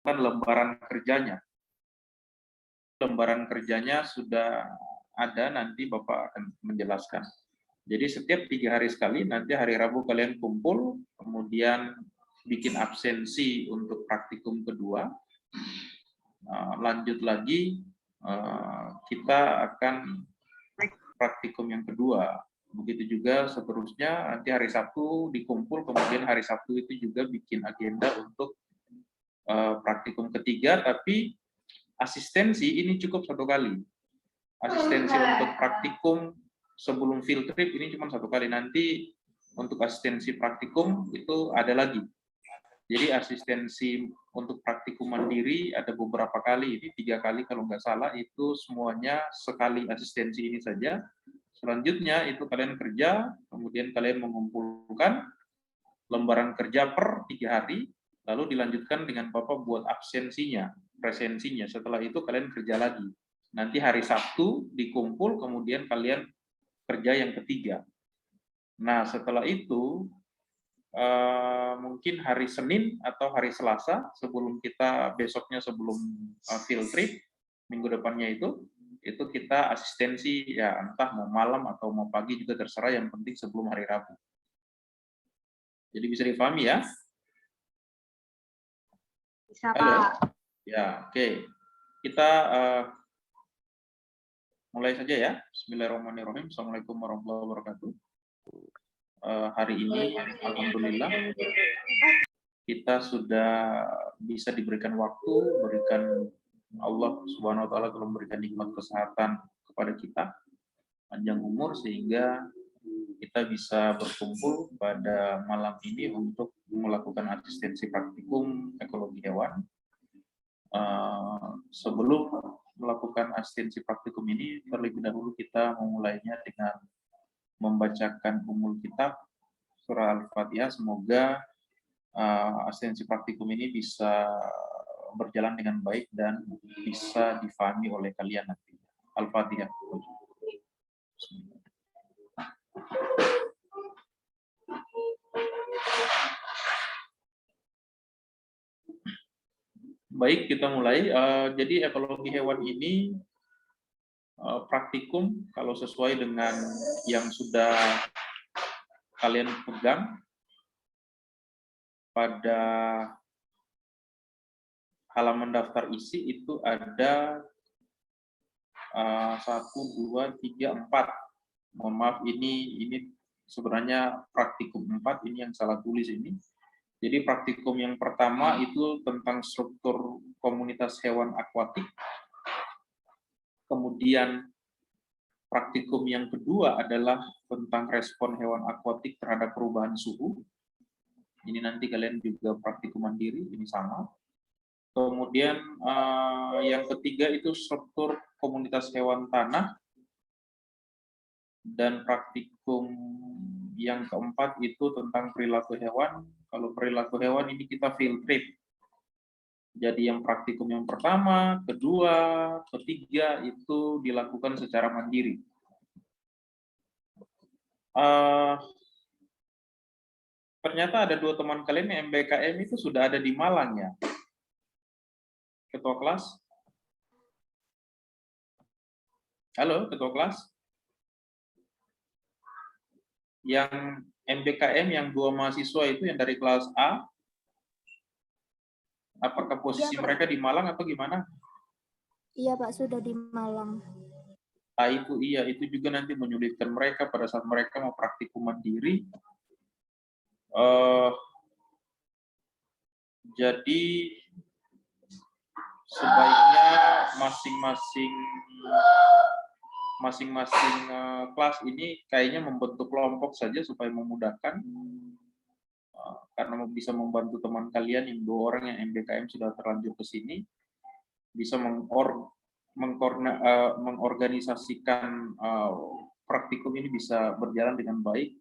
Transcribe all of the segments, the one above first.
lembaran kerjanya. Lembaran kerjanya sudah ada, nanti Bapak akan menjelaskan. Jadi setiap 3 hari sekali, nanti hari Rabu kalian kumpul, kemudian bikin absensi untuk praktikum kedua. Lanjut lagi, kita akan praktikum yang kedua. Begitu juga seterusnya, nanti hari Sabtu dikumpul, kemudian hari Sabtu itu juga bikin agenda untuk praktikum ketiga, tapi asistensi ini cukup 1 kali. Asistensi untuk praktikum sebelum field trip ini cuma 1 kali. Nanti untuk asistensi praktikum itu ada lagi. Jadi asistensi untuk praktikum mandiri ada beberapa kali, ini 3 kali kalau nggak salah, itu semuanya sekali asistensi ini saja. Selanjutnya itu kalian kerja, kemudian kalian mengumpulkan lembaran kerja per 3 hari, lalu dilanjutkan dengan Bapak buat absensinya, presensinya. Setelah itu kalian kerja lagi. Nanti hari Sabtu dikumpul, kemudian kalian kerja yang ketiga. Nah, setelah itu mungkin hari Senin atau hari Selasa sebelum kita besoknya sebelum field trip minggu depannya itu kita asistensi, ya entah mau malam atau mau pagi juga terserah, yang penting sebelum hari Rabu. Jadi bisa dipahami ya? Bisa, Halo? Pak. Ya, oke. Kita mulai saja ya. Bismillahirrahmanirrahim. Assalamualaikum warahmatullahi wabarakatuh. Hari ini, alhamdulillah, kita sudah bisa diberikan waktu, berikan Allah Subhanahu wa taala telah memberikan nikmat kesehatan kepada kita, panjang umur, sehingga kita bisa berkumpul pada malam ini untuk melakukan asistensi praktikum ekologi hewan. Sebelum melakukan asistensi praktikum ini, terlebih dahulu kita memulainya dengan membacakan umul kitab surah Al-Fatihah. Semoga asistensi praktikum ini bisa berjalan dengan baik dan bisa difahami oleh kalian nanti. Al-Fatihah. Baik, kita mulai. Jadi ekologi hewan ini praktikum kalau sesuai dengan yang sudah kalian pegang pada halaman daftar isi itu ada 1, 2, 3, 4. Mohon maaf, ini sebenarnya praktikum 4, ini yang salah tulis ini. Jadi praktikum yang pertama itu tentang struktur komunitas hewan akuatik. Kemudian praktikum yang kedua adalah tentang respon hewan akuatik terhadap perubahan suhu. Ini nanti kalian juga praktikum mandiri, ini sama. Kemudian yang ketiga itu struktur komunitas hewan tanah. Dan praktikum yang keempat itu tentang perilaku hewan. Kalau perilaku hewan ini kita field trip. Jadi yang praktikum yang pertama, kedua, ketiga itu dilakukan secara mandiri. Ternyata ada 2 teman kalian yang MBKM itu sudah ada di Malang ya, Ketua kelas? Halo, Ketua kelas? Yang MBKM yang 2 mahasiswa itu yang dari kelas A, apakah posisi mereka di Malang atau gimana? Iya, Pak, sudah di Malang. Itu iya, itu juga nanti menyulitkan mereka pada saat mereka mau praktikum mandiri. Jadi sebaiknya masing-masing kelas ini kayaknya membentuk kelompok saja supaya memudahkan, karena bisa membantu teman kalian yang 2 orang yang MBKM sudah terlanjur ke sini bisa mengorganisasikan praktikum ini bisa berjalan dengan baik.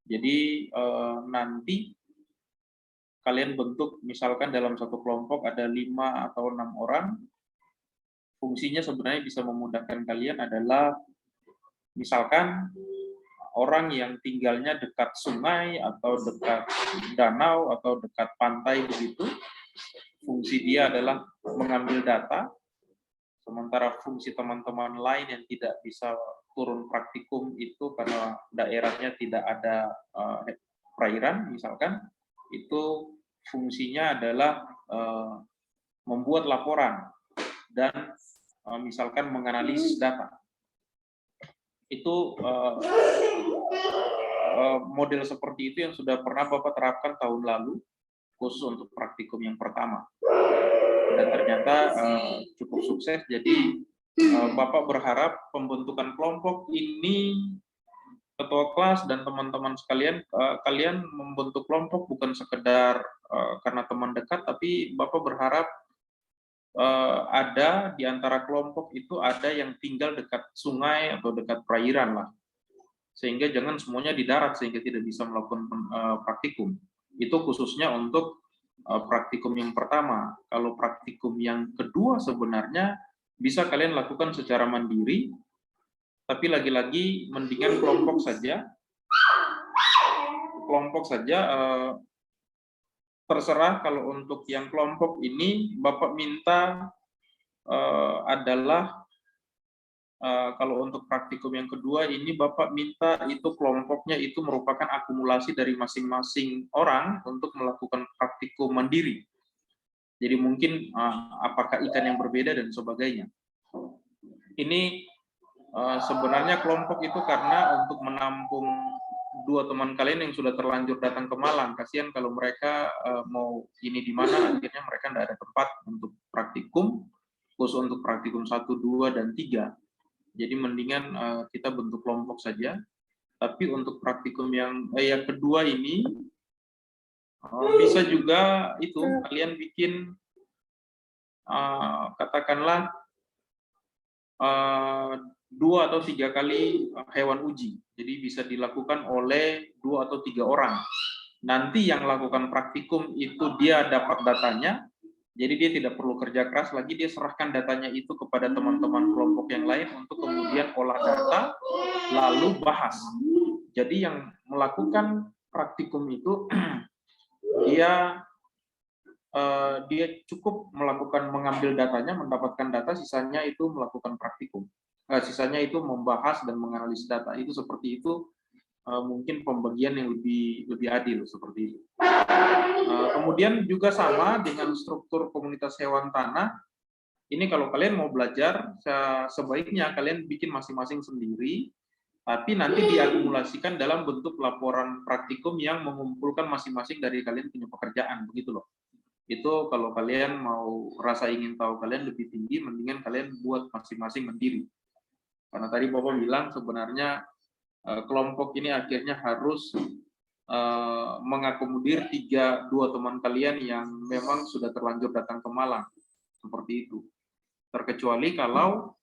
Jadi nanti kalian bentuk, misalkan dalam satu kelompok ada 5 atau 6 orang. Fungsinya sebenarnya bisa memudahkan kalian adalah misalkan orang yang tinggalnya dekat sungai atau dekat danau atau dekat pantai begitu, fungsi dia adalah mengambil data, sementara fungsi teman-teman lain yang tidak bisa turun praktikum itu karena daerahnya tidak ada perairan misalkan, itu fungsinya adalah membuat laporan dan misalkan menganalisis data. Itu model seperti itu yang sudah pernah Bapak terapkan tahun lalu, khusus untuk praktikum yang pertama. Dan ternyata cukup sukses, jadi Bapak berharap pembentukan kelompok ini, ketua kelas dan teman-teman sekalian, kalian membentuk kelompok bukan sekedar karena teman dekat, tapi Bapak berharap ada di antara kelompok itu ada yang tinggal dekat sungai atau dekat perairan lah, sehingga jangan semuanya di darat sehingga tidak bisa melakukan praktikum. Itu khususnya untuk praktikum yang pertama. Kalau praktikum yang kedua sebenarnya bisa kalian lakukan secara mandiri, tapi lagi-lagi mendingan kelompok saja. Kelompok saja. Terserah kalau untuk yang kelompok ini Bapak minta adalah kalau untuk praktikum yang kedua ini Bapak minta itu kelompoknya itu merupakan akumulasi dari masing-masing orang untuk melakukan praktikum mandiri. Jadi mungkin apakah ikan yang berbeda dan sebagainya. Ini sebenarnya kelompok itu karena untuk menampung dua teman kalian yang sudah terlanjur datang ke Malang. Kasihan kalau mereka mau ini di mana, akhirnya mereka tidak ada tempat untuk praktikum, khusus untuk praktikum 1, 2, dan 3. Jadi mendingan kita bentuk kelompok saja. Tapi untuk praktikum yang kedua ini, bisa juga itu, kalian bikin, katakanlah, 2 atau 3 kali hewan uji. Jadi bisa dilakukan oleh 2 atau 3 orang. Nanti yang lakukan praktikum itu dia dapat datanya, jadi dia tidak perlu kerja keras lagi, dia serahkan datanya itu kepada teman-teman kelompok yang lain untuk kemudian olah data, lalu bahas. Jadi yang melakukan praktikum itu dia cukup melakukan mengambil datanya, mendapatkan data, sisanya itu melakukan praktikum. Sisanya itu membahas dan menganalisis data. Itu seperti itu, mungkin pembagian yang lebih adil seperti itu. Kemudian juga sama dengan struktur komunitas hewan tanah. Ini kalau kalian mau belajar, sebaiknya kalian bikin masing-masing sendiri, tapi nanti diakumulasikan dalam bentuk laporan praktikum yang mengumpulkan masing-masing dari kalian punya pekerjaan, begitu loh. Itu kalau kalian mau rasa ingin tahu kalian lebih tinggi, mendingan kalian buat masing-masing mandiri. Karena tadi Bapak bilang sebenarnya kelompok ini akhirnya harus mengakomodir 2 teman kalian yang memang sudah terlanjur datang ke Malang. Seperti itu. Terkecuali kalau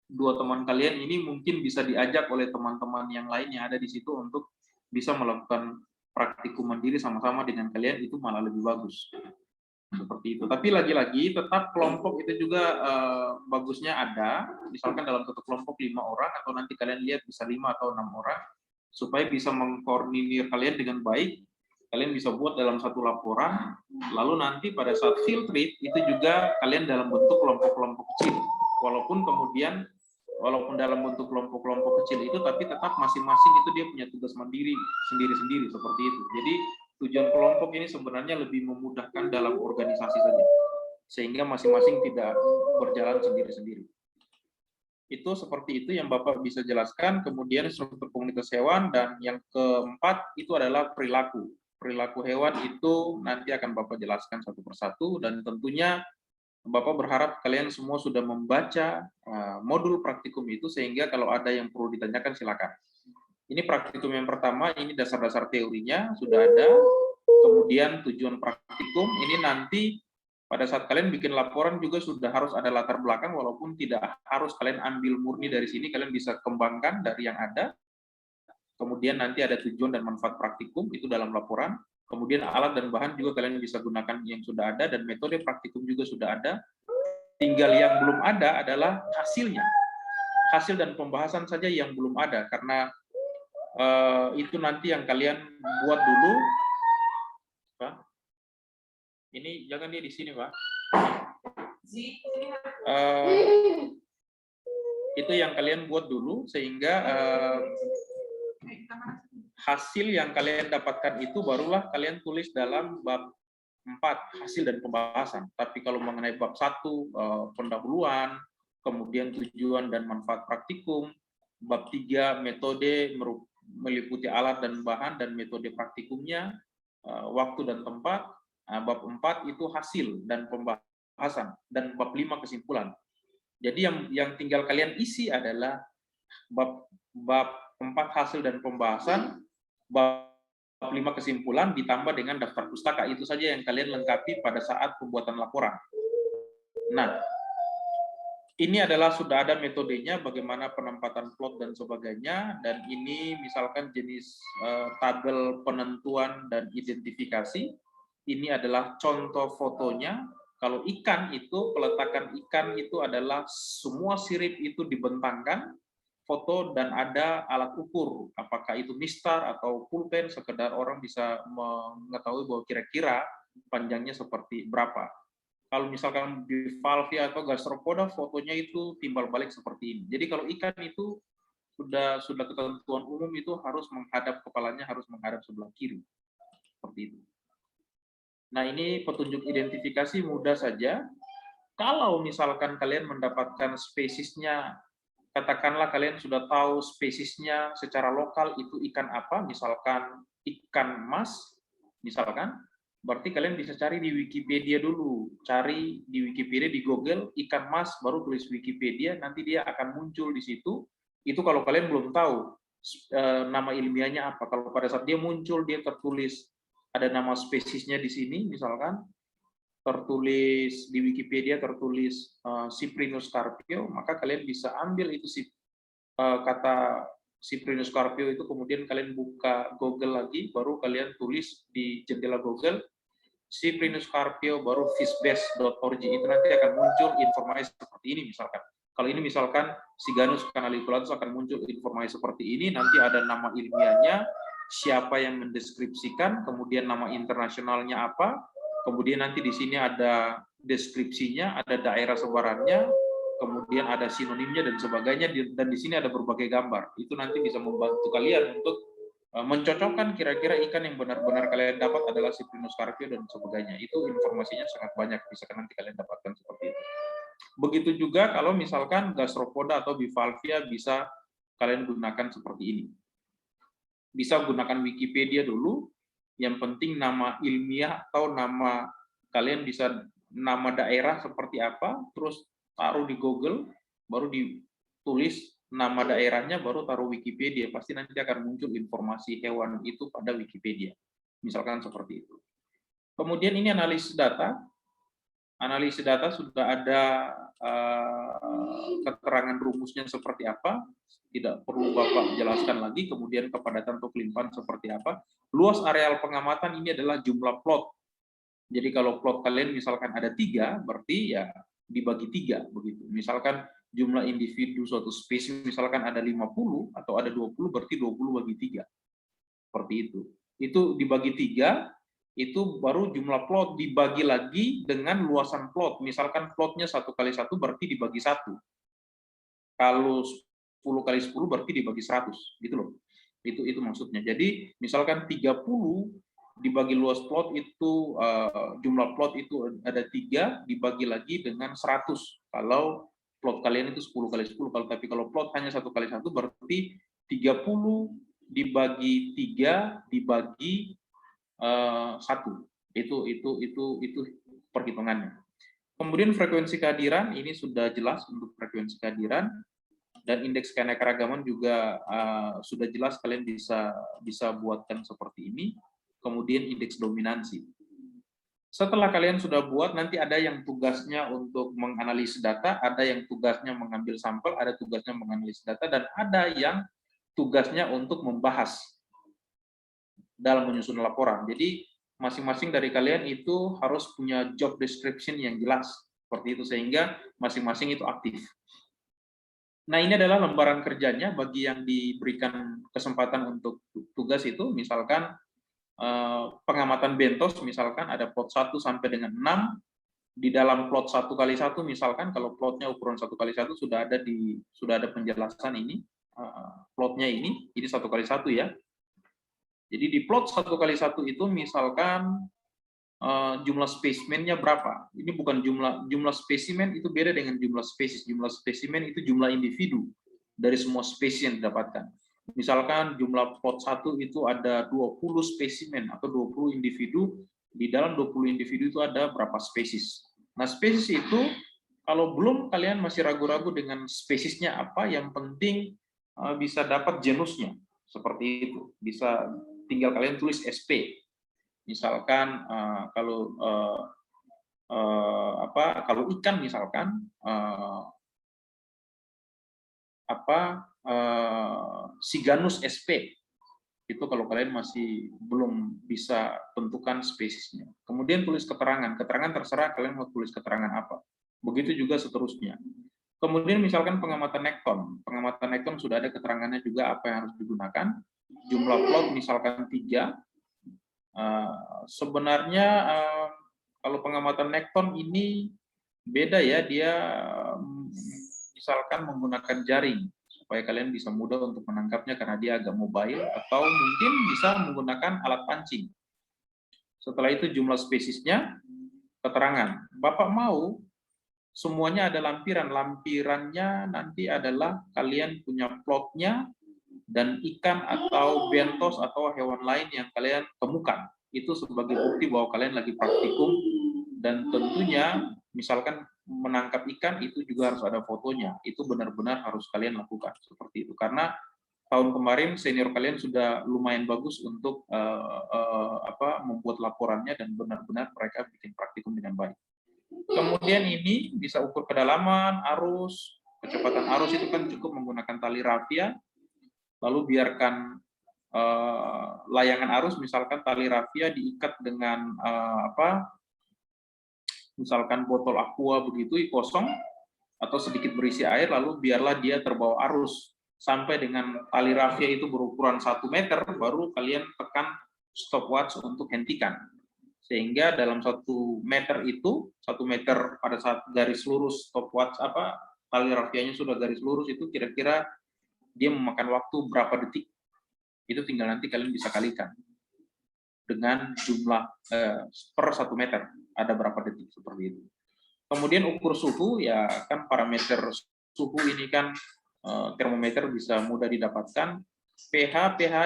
2 teman kalian ini mungkin bisa diajak oleh teman-teman yang lain yang ada di situ untuk bisa melakukan praktikum mandiri sama-sama dengan kalian, itu malah lebih bagus. Seperti itu. Tapi lagi-lagi tetap kelompok itu juga bagusnya ada, misalkan dalam satu kelompok 5 orang, atau nanti kalian lihat bisa 5 atau 6 orang, supaya bisa mengkoordinir kalian dengan baik. Kalian bisa buat dalam satu laporan, lalu nanti pada saat field trip itu juga kalian dalam bentuk kelompok-kelompok kecil. Walaupun dalam bentuk kelompok-kelompok kecil itu, tapi tetap masing-masing itu dia punya tugas mandiri sendiri-sendiri seperti itu. Jadi tujuan kelompok ini sebenarnya lebih memudahkan dalam organisasi saja, sehingga masing-masing tidak berjalan sendiri-sendiri. Itu seperti itu yang Bapak bisa jelaskan. Kemudian struktur komunitas hewan, dan yang keempat itu adalah perilaku. Perilaku hewan itu nanti akan Bapak jelaskan satu persatu, dan tentunya Bapak berharap kalian semua sudah membaca modul praktikum itu, sehingga kalau ada yang perlu ditanyakan silakan. Ini praktikum yang pertama, ini dasar-dasar teorinya sudah ada. Kemudian tujuan praktikum ini nanti pada saat kalian bikin laporan juga sudah harus ada latar belakang, walaupun tidak harus kalian ambil murni dari sini, kalian bisa kembangkan dari yang ada. Kemudian nanti ada tujuan dan manfaat praktikum itu dalam laporan. Kemudian alat dan bahan juga kalian bisa gunakan yang sudah ada, dan metode praktikum juga sudah ada. Tinggal yang belum ada adalah hasilnya. Hasil dan pembahasan saja yang belum ada, karena itu nanti yang kalian buat dulu. Ini jangan dia di sini, Pak. Itu yang kalian buat dulu, sehingga hasil yang kalian dapatkan itu barulah kalian tulis dalam bab 4, hasil dan pembahasan. Tapi kalau mengenai bab 1, pendahuluan, kemudian tujuan dan manfaat praktikum, bab 3, metode meliputi alat dan bahan dan metode praktikumnya, waktu dan tempat, bab 4 itu hasil dan pembahasan, dan bab 5 kesimpulan. Jadi yang tinggal kalian isi adalah bab 4 hasil dan pembahasan, bab 5 kesimpulan ditambah dengan daftar pustaka. Itu saja yang kalian lengkapi pada saat pembuatan laporan. Nah, ini adalah sudah ada metodenya, bagaimana penempatan plot dan sebagainya, dan ini misalkan jenis tabel penentuan dan identifikasi. Ini adalah contoh fotonya. Kalau ikan itu, peletakan ikan itu adalah semua sirip itu dibentangkan, foto dan ada alat ukur, apakah itu mistar atau pulpen, sekedar orang bisa mengetahui bahwa kira-kira panjangnya seperti berapa. Kalau misalkan bivalvia atau gastropoda, fotonya itu timbal balik seperti ini. Jadi kalau ikan itu sudah ketentuan umum itu harus menghadap, kepalanya harus menghadap sebelah kiri, seperti itu. Nah, ini petunjuk identifikasi mudah saja. Kalau misalkan kalian mendapatkan spesiesnya, katakanlah kalian sudah tahu spesiesnya secara lokal itu ikan apa, misalkan ikan mas, misalkan, berarti kalian bisa cari di Wikipedia dulu. Cari di Wikipedia, di Google, ikan mas, baru tulis Wikipedia, nanti dia akan muncul di situ. Itu kalau kalian belum tahu nama ilmiahnya apa. Kalau pada saat dia muncul, dia tertulis, ada nama spesiesnya di sini, misalkan tertulis di Wikipedia, tertulis Cyprinus carpio, maka kalian bisa ambil itu kata Cyprinus carpio itu, kemudian kalian buka Google lagi, baru kalian tulis di jendela Google Cyprinus carpio, baru fishbase.org, itu nanti akan muncul informasi seperti ini misalkan. Kalau ini misalkan Siganus canaliculatus, akan muncul informasi seperti ini, nanti ada nama ilmiahnya, siapa yang mendeskripsikan, kemudian nama internasionalnya apa, kemudian nanti di sini ada deskripsinya, ada daerah sebarannya, kemudian ada sinonimnya dan sebagainya, dan di sini ada berbagai gambar. Itu nanti bisa membantu kalian untuk mencocokkan kira-kira ikan yang benar-benar kalian dapat adalah Cyprinus carpio dan sebagainya. Itu informasinya sangat banyak, bisa nanti kalian dapatkan seperti itu. Begitu juga kalau misalkan gastropoda atau bivalvia, bisa kalian gunakan seperti ini. Bisa gunakan Wikipedia dulu, yang penting nama ilmiah atau nama kalian bisa nama daerah seperti apa, terus taruh di Google, baru ditulis nama daerahnya, baru taruh Wikipedia, pasti nanti akan muncul informasi hewan itu pada Wikipedia, misalkan seperti itu. Kemudian ini analisis data. Analisis data sudah ada keterangan rumusnya seperti apa, tidak perlu Bapak jelaskan lagi. Kemudian kepadatan atau kelimpahan seperti apa. Luas areal pengamatan ini adalah jumlah plot. Jadi kalau plot kalian misalkan ada 3, berarti ya dibagi 3 begitu. Misalkan jumlah individu suatu spesies misalkan ada 50 atau ada 20, berarti 20 bagi 3. Seperti itu. Itu dibagi 3, itu baru jumlah plot, dibagi lagi dengan luasan plot. Misalkan plotnya 1x1 berarti dibagi 1. Kalau 10 kali 10 berarti dibagi 100, gitu loh. Itu maksudnya. Jadi misalkan 30 dibagi luas plot itu, jumlah plot itu ada 3, dibagi lagi dengan 100. Kalau plot kalian itu 10 kali 10, tapi kalau plot hanya 1x1 berarti 30 dibagi 3 dibagi 1. Itu perhitungannya. Kemudian frekuensi kehadiran, ini sudah jelas untuk frekuensi kehadiran, dan indeks keanekaragaman juga sudah jelas, kalian bisa buatkan seperti ini. Kemudian indeks dominansi. Setelah kalian sudah buat, nanti ada yang tugasnya untuk menganalisis data, ada yang tugasnya mengambil sampel, ada tugasnya menganalisis data, dan ada yang tugasnya untuk membahas dalam menyusun laporan. Jadi masing-masing dari kalian itu harus punya job description yang jelas, seperti itu, sehingga masing-masing itu aktif. Nah, ini adalah lembaran kerjanya bagi yang diberikan kesempatan untuk tugas itu. Misalkan pengamatan bentos, misalkan ada plot 1 sampai dengan 6, di dalam plot 1x1 misalkan, kalau plotnya ukuran 1x1 sudah ada penjelasan ini, plotnya ini 1x1 ya. Jadi di plot 1x1 itu misalkan jumlah spesimennya berapa. Ini bukan jumlah spesimen, itu beda dengan jumlah spesies. Jumlah spesimen itu jumlah individu dari semua spesies yang didapatkan. Misalkan jumlah plot 1 itu ada 20 spesimen atau 20 individu, di dalam 20 individu itu ada berapa spesies. Nah, spesies itu kalau belum kalian masih ragu-ragu dengan spesiesnya apa, yang penting bisa dapat genusnya. Seperti itu. Bisa tinggal kalian tulis SP. Misalkan kalau ikan misalkan Siganus SP, itu kalau kalian masih belum bisa tentukan spesiesnya. Kemudian tulis keterangan terserah kalian mau tulis keterangan apa. Begitu juga seterusnya. Kemudian misalkan pengamatan nekton sudah ada keterangannya juga apa yang harus digunakan. Jumlah plot misalkan 3. Sebenarnya kalau pengamatan nekton ini beda ya, dia misalkan menggunakan jaring supaya kalian bisa mudah untuk menangkapnya karena dia agak mobile, atau mungkin bisa menggunakan alat pancing. Setelah itu jumlah spesiesnya, keterangan. Bapak mau semuanya ada lampirannya nanti adalah kalian punya plotnya dan ikan atau bentos atau hewan lain yang kalian temukan. Itu sebagai bukti bahwa kalian lagi praktikum, dan tentunya misalkan menangkap ikan itu juga harus ada fotonya. Itu benar-benar harus kalian lakukan seperti itu. Karena tahun kemarin senior kalian sudah lumayan bagus untuk membuat laporannya dan benar-benar mereka bikin praktikum dengan baik. Kemudian ini bisa ukur kedalaman, arus, kecepatan arus itu kan cukup menggunakan tali rafia. Lalu biarkan layangan arus, misalkan tali rafia diikat dengan misalkan botol aqua begitu kosong atau sedikit berisi air, lalu biarlah dia terbawa arus sampai dengan tali rafia itu berukuran 1 meter, baru kalian tekan stopwatch untuk hentikan. Sehingga dalam 1 meter itu, 1 meter pada saat garis lurus stopwatch tali rafianya sudah garis lurus, itu kira-kira dia memakan waktu berapa detik. Itu tinggal nanti kalian bisa kalikan dengan jumlah per 1 meter ada berapa detik, seperti itu. Kemudian ukur suhu, ya kan parameter suhu ini kan termometer bisa mudah didapatkan. pH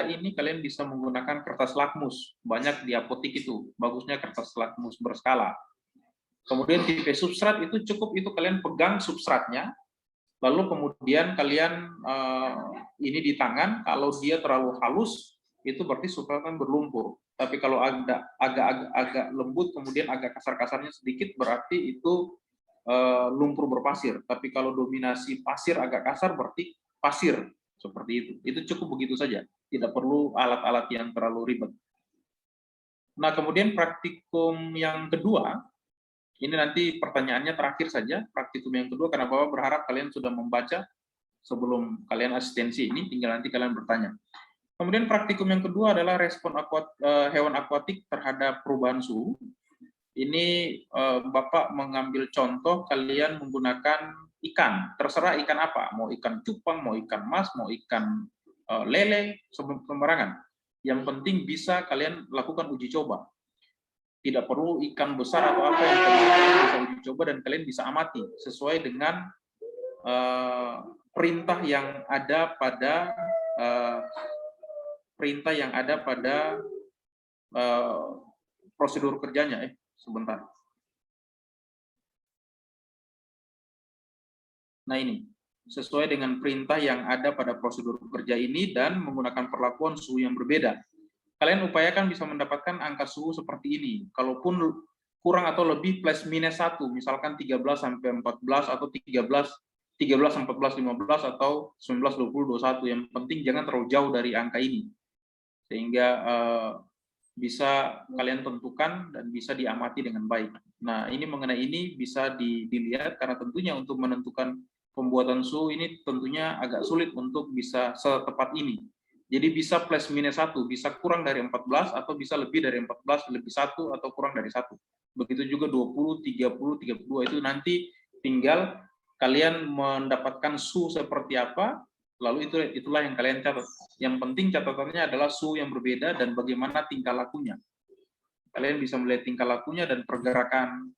ini kalian bisa menggunakan kertas lakmus, banyak di apotek itu, bagusnya kertas lakmus berskala. Kemudian tipe substrat itu cukup itu kalian pegang substratnya, lalu kemudian kalian ini di tangan, kalau dia terlalu halus itu berarti substratnya berlumpur. Tapi kalau agak lembut kemudian agak kasar-kasarnya sedikit berarti itu lumpur berpasir. Tapi kalau dominasi pasir agak kasar berarti pasir, seperti itu. Itu cukup begitu saja, tidak perlu alat-alat yang terlalu ribet. Nah, kemudian praktikum yang kedua, ini nanti pertanyaannya terakhir saja, praktikum yang kedua, karena Bapak berharap kalian sudah membaca sebelum kalian asistensi ini, tinggal nanti kalian bertanya. Kemudian praktikum yang kedua adalah respon hewan akuatik terhadap perubahan suhu. Ini Bapak mengambil contoh kalian menggunakan ikan, terserah ikan apa, mau ikan cupang, mau ikan mas, mau ikan lele, sembarangan. Yang penting bisa kalian lakukan uji coba. Tidak perlu ikan besar atau apa, yang kalian bisa uji coba dan kalian bisa amati sesuai dengan perintah yang ada pada prosedur kerjanya. Sebentar. Nah, ini sesuai dengan perintah yang ada pada prosedur kerja ini dan menggunakan perlakuan suhu yang berbeda. Kalian upayakan bisa mendapatkan angka suhu seperti ini. Kalaupun kurang atau lebih plus minus 1, misalkan 13 sampai 14 atau 13 14 15 atau 19 20 21. Yang penting jangan terlalu jauh dari angka ini. Sehingga bisa kalian tentukan dan bisa diamati dengan baik. Nah, ini mengenai ini bisa dilihat karena tentunya untuk menentukan pembuatan suhu ini tentunya agak sulit untuk bisa setepat ini. Jadi bisa plus minus 1, bisa kurang dari 14 atau bisa lebih dari 14, lebih 1 atau kurang dari 1. Begitu juga 20, 30, 32 itu nanti tinggal kalian mendapatkan suhu seperti apa, lalu itulah yang kalian catat. Yang penting catatannya adalah suhu yang berbeda dan bagaimana tingkah lakunya. Kalian bisa melihat tingkah lakunya dan pergerakan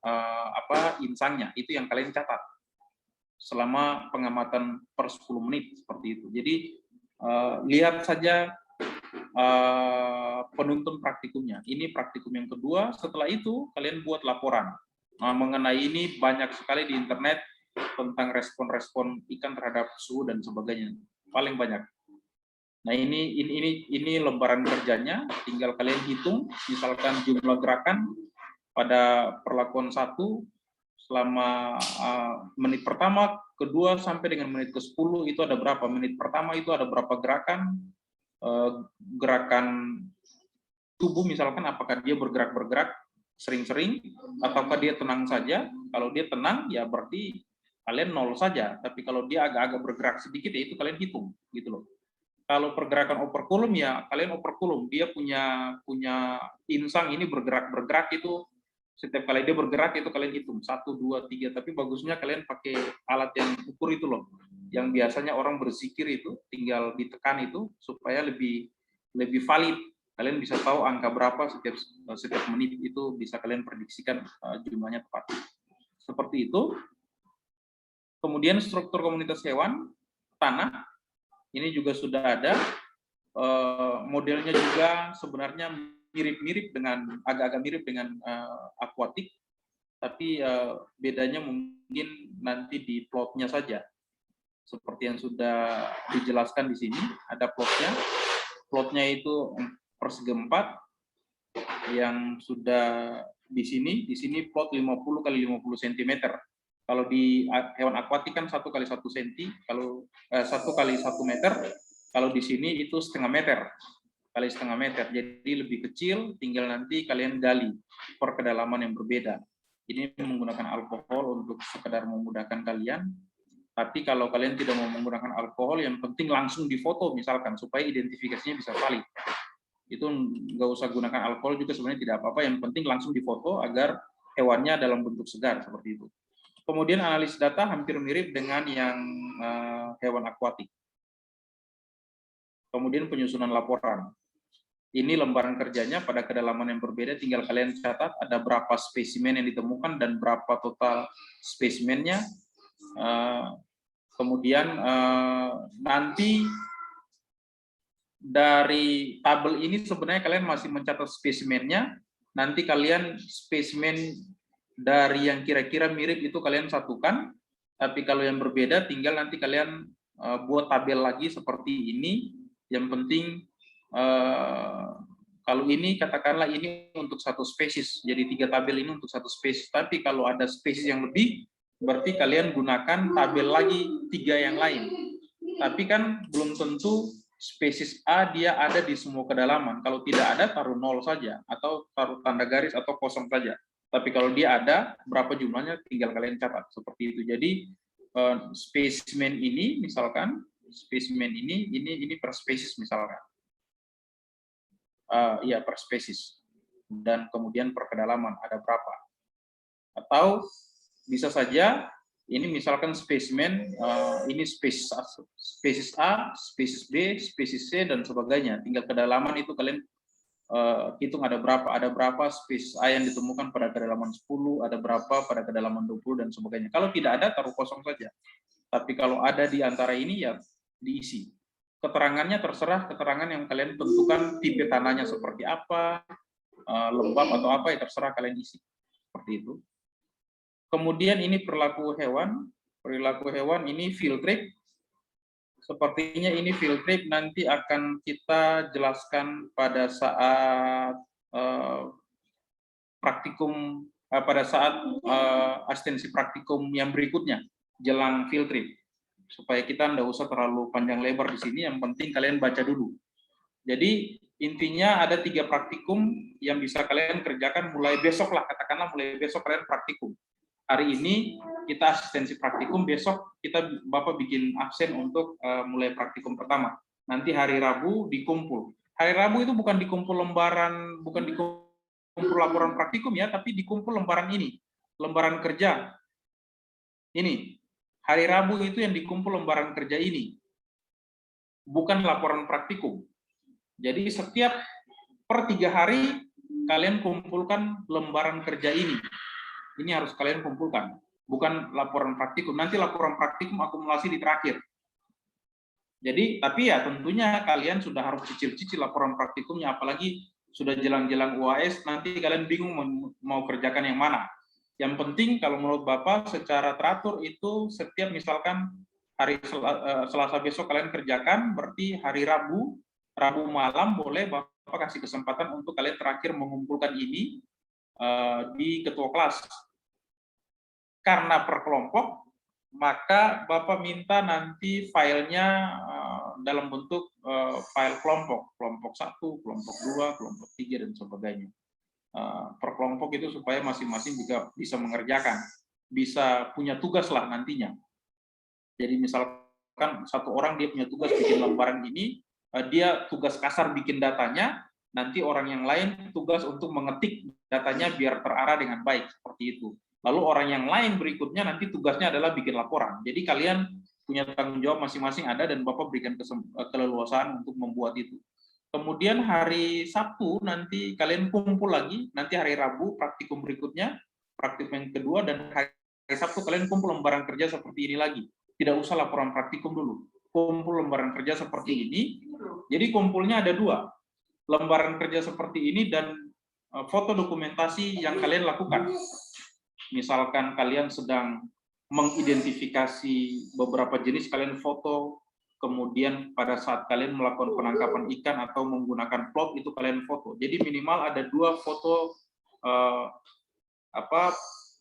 insangnya, itu yang kalian catat selama pengamatan per 10 menit seperti itu. Jadi lihat saja penuntun praktikumnya. Ini praktikum yang kedua. Setelah itu kalian buat laporan. Mengenai ini banyak sekali di internet tentang respon-respon ikan terhadap suhu dan sebagainya. Paling banyak. Nah ini lembaran kerjanya. Tinggal kalian hitung. Misalkan jumlah gerakan pada perlakuan 1 selama menit pertama, kedua sampai dengan menit ke-10 itu ada berapa? Menit pertama itu ada berapa gerakan? Gerakan tubuh misalkan apakah dia bergerak-bergerak sering-sering ataukah dia tenang saja. Kalau dia tenang ya berarti kalian 0 saja, tapi kalau dia agak-agak bergerak sedikit ya itu kalian hitung gitu loh. Kalau pergerakan operculum ya kalian operculum, dia punya insang ini bergerak-bergerak itu setiap kali dia bergerak itu kalian hitung 1, 2, 3, tapi bagusnya kalian pakai alat yang ukur itu loh, yang biasanya orang berzikir itu tinggal ditekan itu supaya lebih valid. Kalian bisa tahu angka berapa setiap menit itu bisa kalian prediksikan jumlahnya tepat. Seperti itu. Kemudian struktur komunitas hewan tanah ini juga sudah ada. Modelnya juga sebenarnya mirip-mirip dengan agak-agak mirip dengan akuatik, tapi bedanya mungkin nanti di plotnya saja. Seperti yang sudah dijelaskan di sini, ada plotnya. Plotnya itu persegi 4 yang sudah di sini plot 50 kali 50 cm. Kalau di hewan akuatik kan 1 kali 1 cm, kalau 1 kali 1 meter, kalau di sini itu setengah meter kali setengah meter, jadi lebih kecil, tinggal nanti kalian gali per kedalaman yang berbeda. Ini menggunakan alkohol untuk sekedar memudahkan kalian, tapi kalau kalian tidak mau menggunakan alkohol, yang penting langsung difoto misalkan, supaya identifikasinya bisa valid. Itu nggak usah gunakan alkohol juga sebenarnya tidak apa-apa, yang penting langsung difoto agar hewannya dalam bentuk segar, seperti itu. Kemudian analisis data hampir mirip dengan yang hewan akuatik. Kemudian penyusunan laporan. Ini lembaran kerjanya pada kedalaman yang berbeda, tinggal kalian catat ada berapa spesimen yang ditemukan dan berapa total spesimennya. Kemudian nanti dari tabel ini sebenarnya kalian masih mencatat spesimennya, nanti kalian spesimen dari yang kira-kira mirip itu kalian satukan, tapi kalau yang berbeda tinggal nanti kalian buat tabel lagi seperti ini. Yang penting kalau ini katakanlah ini untuk satu spesies, jadi 3 tabel ini untuk satu spesies, tapi kalau ada spesies yang lebih, berarti kalian gunakan tabel lagi 3 yang lain. Tapi kan belum tentu spesies A dia ada di semua kedalaman. Kalau tidak ada, taruh 0 saja, atau taruh tanda garis atau kosong saja. Tapi kalau dia ada, berapa jumlahnya tinggal kalian catat, seperti itu. Jadi spesimen ini misalkan, spesimen ini per spesies misalkan. Ya per spesies, dan kemudian per kedalaman ada berapa. Atau bisa saja ini misalkan spesimen ini spesies A, spesies B, spesies C dan sebagainya. Tinggal kedalaman itu kalian hitung ada berapa spesies A yang ditemukan pada kedalaman 10, ada berapa pada kedalaman 20 dan sebagainya. Kalau tidak ada taruh kosong saja. Tapi kalau ada di antara ini ya diisi. Keterangannya terserah keterangan yang kalian tentukan, tipe tanahnya seperti apa, lembab atau apa ya terserah kalian isi. Seperti itu. Kemudian ini perilaku hewan ini field trip. Sepertinya ini field trip nanti akan kita jelaskan pada saat praktikum, pada saat asistensi praktikum yang berikutnya, jelang field trip. Supaya kita tidak usah terlalu panjang lebar di sini, yang penting kalian baca dulu. Jadi intinya ada 3 praktikum yang bisa kalian kerjakan mulai besok lah, katakanlah mulai besok kalian praktikum. Hari ini kita asistensi praktikum, besok kita Bapak bikin absen untuk mulai praktikum pertama. Nanti hari Rabu dikumpul. Hari Rabu itu bukan dikumpul lembaran, bukan dikumpul laporan praktikum ya, tapi dikumpul lembaran ini, lembaran kerja. Ini, hari Rabu itu yang dikumpul lembaran kerja ini, bukan laporan praktikum. Jadi setiap per 3 hari kalian kumpulkan lembaran kerja ini. Ini harus kalian kumpulkan, bukan laporan praktikum. Nanti laporan praktikum akumulasi di terakhir. Jadi, tapi ya tentunya kalian sudah harus cicil-cicil laporan praktikumnya, apalagi sudah jelang-jelang UAS, nanti kalian bingung mau kerjakan yang mana. Yang penting kalau menurut Bapak secara teratur itu setiap misalkan hari Selasa besok kalian kerjakan, berarti hari Rabu malam boleh Bapak kasih kesempatan untuk kalian terakhir mengumpulkan ini di ketua kelas. Karena per kelompok, maka Bapak minta nanti filenya dalam bentuk file kelompok 1, kelompok 2, kelompok 3, dan sebagainya. Per kelompok itu supaya masing-masing juga bisa mengerjakan, bisa punya tugas lah nantinya. Jadi misalkan satu orang dia punya tugas bikin lembaran ini, dia tugas kasar bikin datanya, nanti orang yang lain tugas untuk mengetik datanya biar terarah dengan baik, seperti itu. Lalu orang yang lain berikutnya nanti tugasnya adalah bikin laporan. Jadi kalian punya tanggung jawab masing-masing ada dan Bapak berikan keleluasaan untuk membuat itu. Kemudian hari Sabtu nanti kalian kumpul lagi, nanti hari Rabu praktikum berikutnya, praktikum yang kedua, dan hari Sabtu kalian kumpul lembaran kerja seperti ini lagi. Tidak usah laporan praktikum dulu. Kumpul lembaran kerja seperti ini. Jadi kumpulnya ada 2. Lembaran kerja seperti ini dan foto dokumentasi yang kalian lakukan. Misalkan kalian sedang mengidentifikasi beberapa jenis, kalian foto, kemudian pada saat kalian melakukan penangkapan ikan atau menggunakan plot itu kalian foto. Jadi minimal ada 2 foto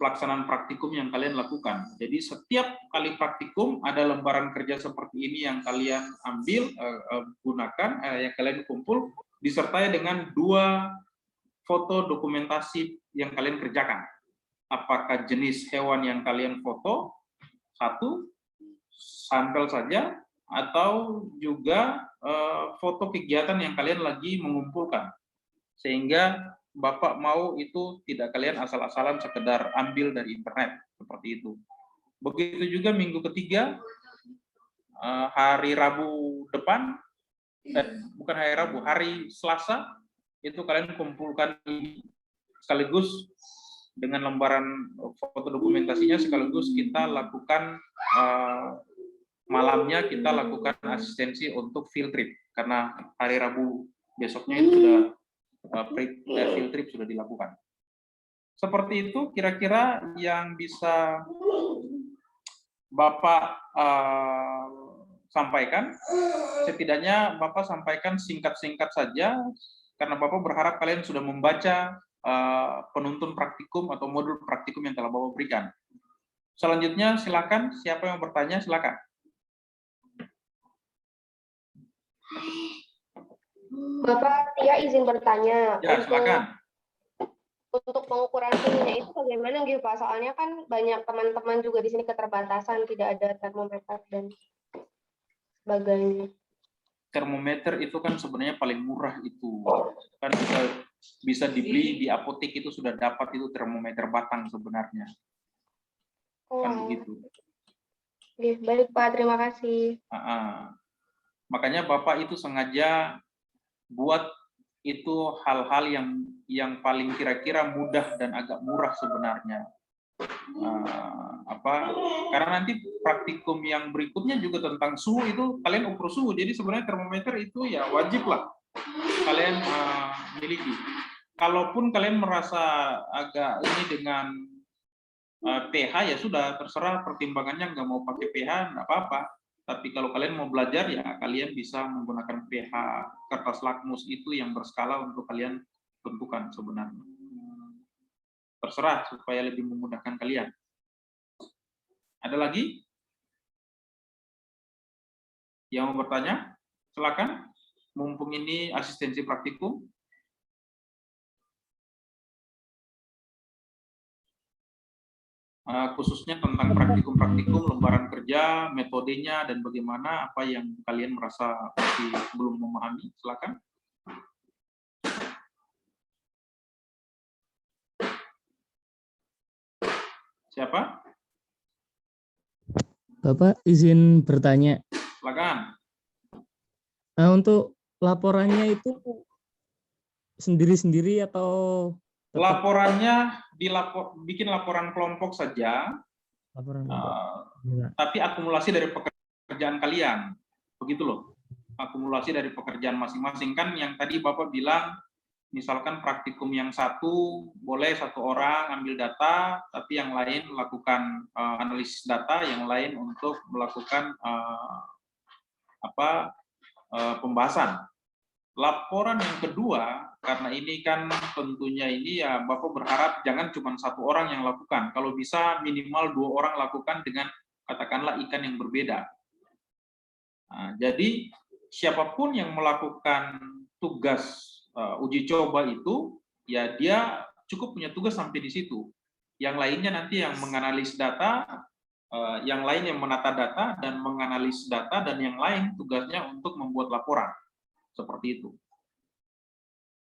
pelaksanaan praktikum yang kalian lakukan. Jadi setiap kali praktikum ada lembaran kerja seperti ini yang kalian ambil, gunakan, yang kalian kumpul, disertai dengan 2 foto dokumentasi yang kalian kerjakan. Apakah jenis hewan yang kalian foto, 1, sampel saja, atau juga foto kegiatan yang kalian lagi mengumpulkan. Sehingga Bapak mau itu tidak kalian asal-asalan sekedar ambil dari internet, seperti itu. Begitu juga minggu ketiga, hari Rabu depan, bukan hari Rabu, hari Selasa, itu kalian kumpulkan sekaligus dengan lembaran foto dokumentasinya, sekaligus kita lakukan malamnya kita lakukan asistensi untuk field trip, karena hari Rabu besoknya itu sudah field trip sudah dilakukan. Seperti itu kira-kira yang bisa Bapak sampaikan. Setidaknya Bapak sampaikan singkat-singkat saja, karena Bapak berharap kalian sudah membaca penuntun praktikum atau modul praktikum yang telah Bapak berikan. Selanjutnya silakan, siapa yang bertanya silakan. Bapak, Tia izin bertanya. Ya, silakan. Untuk pengukuran suhunya itu bagaimana gitu Pak? Soalnya kan banyak teman-teman juga di sini keterbatasan, tidak ada termometer dan sebagainya. Termometer itu kan sebenarnya paling murah itu. Kan bisa dibeli di apotek, itu sudah dapat itu termometer batang sebenarnya. Kan begitu. Baik Pak, terima kasih. Makanya Bapak itu sengaja buat itu hal-hal yang paling kira-kira mudah dan agak murah sebenarnya. Karena nanti praktikum yang berikutnya juga tentang suhu, itu kalian ukur suhu. Jadi sebenarnya termometer itu ya wajib lah kalian miliki. Kalaupun kalian merasa agak ini dengan pH, ya sudah terserah, pertimbangannya nggak mau pakai pH nggak apa-apa. Tapi kalau kalian mau belajar ya kalian bisa menggunakan pH kertas lakmus itu yang berskala untuk kalian tentukan sebenarnya. Terserah supaya lebih memudahkan kalian. Ada lagi yang mau bertanya? Silakan. Mumpung ini asistensi praktikum. khususnya tentang praktikum-praktikum, lembaran kerja, metodenya, dan bagaimana apa yang kalian merasa masih belum memahami. Silakan. Siapa? Bapak izin bertanya. Silakan. Nah, untuk laporannya itu sendiri-sendiri atau tetap Laporannya bikin laporan kelompok saja, laporan kelompok? tapi akumulasi dari pekerjaan kalian. Begitu loh. Akumulasi dari pekerjaan masing-masing. Kan yang tadi Bapak bilang, misalkan praktikum yang satu boleh satu orang ambil data, tapi yang lain melakukan analisis data, yang lain untuk melakukan pembahasan. Laporan yang kedua, karena ini kan tentunya ini ya Bapak berharap jangan cuma satu orang yang lakukan. Kalau bisa minimal 2 orang lakukan dengan katakanlah ikan yang berbeda. Nah, jadi siapapun yang melakukan tugas uji coba itu, ya dia cukup punya tugas sampai di situ. Yang lainnya nanti yang menganalisis data, yang lain yang menata data dan menganalisis data, dan yang lain tugasnya untuk membuat laporan. Seperti itu.